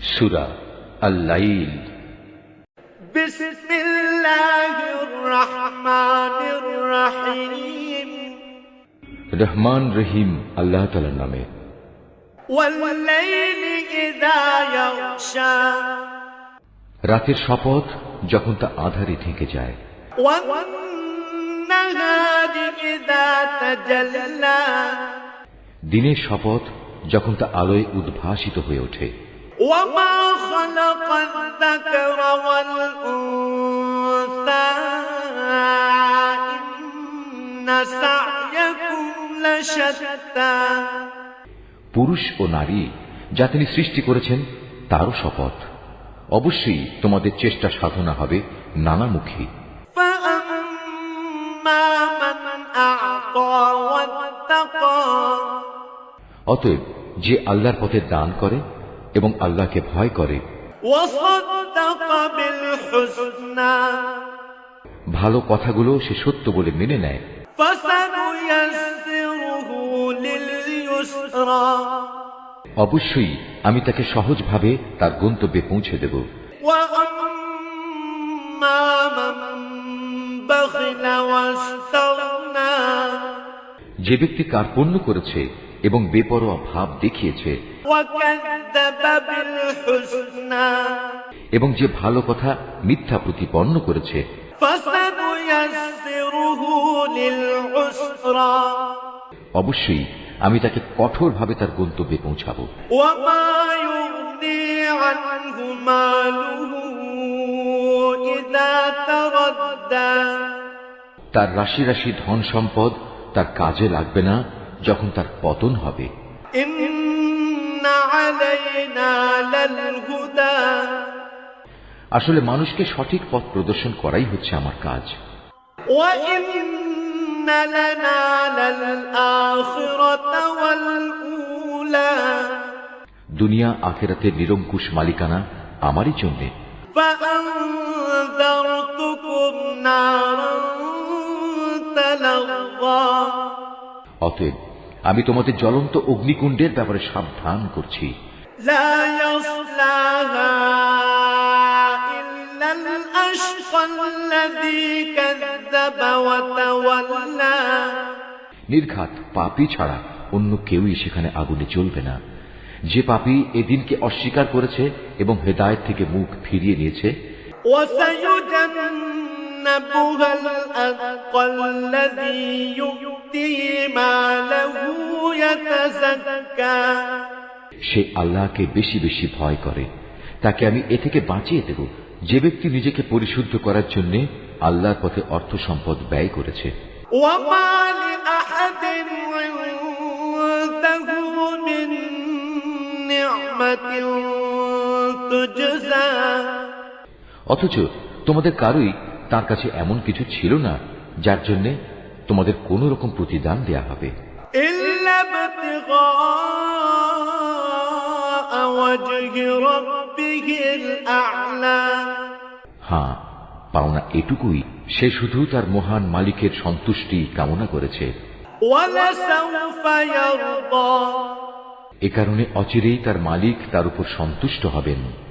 সূরা আল-লাইল। বিসমিল্লাহির রহমানির রহিম। রহমান রহিম আল্লাহ তাআলার নামে। ওয়াল-লাইলি ইযা ইয়াগশা। রাতের শপথ যখন তা আঁধারে ঢেকে যায়। ওয়ান-নাহারি ইযা তাজাল্লা। দিনের শপথ যখন তা আলোয় উদ্ভাসিত হয়ে ওঠে। ওয়ামা খালাকাল যাকারা ওয়াল উনসা ইন্না সা'য়াকুম লাশাত্তা। পুরুষ ও নারী যা তিনি সৃষ্টি করেছেন তারও শপথ, অবশ্যই তোমাদের চেষ্টা সাধনা হবে নানামুখী। ফাআম্মা মান আ'তা ওয়াত্তাকা। অতএব যে আল্লাহর পথে দান করে এবং আল্লাহকে ভয় করে, ওয়াসাদ্দাকা বিল হুসনা। ভালো কথাগুলো সে সত্য বলে মেনে নেয়, ফাসানুয়াসসিরুহু লিল ইউসরা। অবশ্যই আমি তাকে সহজভাবে তার গন্তব্যে পৌঁছে দেব। ওয়া আম্মা মান বাখিলা ওয়াস্তাগনা। যে ব্যক্তি কার্পণ্য করেছে এবং বেপরোয়া ভাব দেখিয়েছে, ওয়া কাযযাবা বিল হুসনা। এবং যে ভালো কথা মিথ্যা প্রতিপন্ন করেছে, ফাসানুয়াসসিরুহু লিল উসরা। অবশ্যই আমি তাকে কঠোরভাবে তার গন্তব্যে পৌঁছাবো। ওয়া মা ইউগনি আনহু মালুহু ইযা তারাদ্দা। তার রাশি রাশি ধন সম্পদ তার কাজে লাগবে না যখন তার পতন হবে। ইন্না আলাইনা লাল হুদা। আসলে মানুষকে সঠিক পথ প্রদর্শন করাই হচ্ছে আমার কাজ। ওয়া ইন্না লানা লাল আখিরাতা ওয়াল উলা। দুনিয়া আখিরাতের নিরঙ্কুশ মালিকানা আমারই জন্যে। ফাআনযারতুকুম নারান তালাযা। অতএব আমি তোমাদের জ্বলন্ত অগ্নিকুণ্ডের ব্যাপারে সাবধান করছি। লা ইয়াসলাহা ইল্লাল আশকাল্লাযী কাযযাবা ওয়া তাওয়াল্লা। নির্ঘাত পাপী ছাড়া অন্য কেউই সেখানে আগুনে জ্বলবে না। যে পাপী এদিনকে অস্বীকার করেছে এবং হেদায়েত থেকে মুখ ফিরিয়ে নিয়েছে। ওয়া সায়ুজান্নাবুহাল আতকাল্লাযী ইউ'তি মালাহু ইয়াতাযাক্কা। সে আল্লাহকে বেশি বেশি ভয় করে, তাকে আমি এ থেকে বাঁচিয়ে দেব। যে ব্যক্তি নিজেকে পরিশুদ্ধ করার জন্য আল্লাহর পথে অর্থ সম্পদ ব্যয় করেছে। ওয়া মা লিআহাদিন ইনদাহু মিন নি'মাতিন তুজজা। অথচ তোমাদের কারোই তার কাছে এমন কিছু ছিল না যার জন্য তোমাদের কোন রকম প্রতিদান দেয়া হবে। ইল্লা ইবতিগা ওয়াজহি রাব্বিহিল আ'লা। হ্যাঁ, পাওনা এটুকুই, সে শুধু তার মহান মালিকের সন্তুষ্টি কামনা করেছে। ওয়ালা সাওফা ইয়ারদা। এ কারণে অচিরেই তার মালিক তার উপর সন্তুষ্ট হবেন।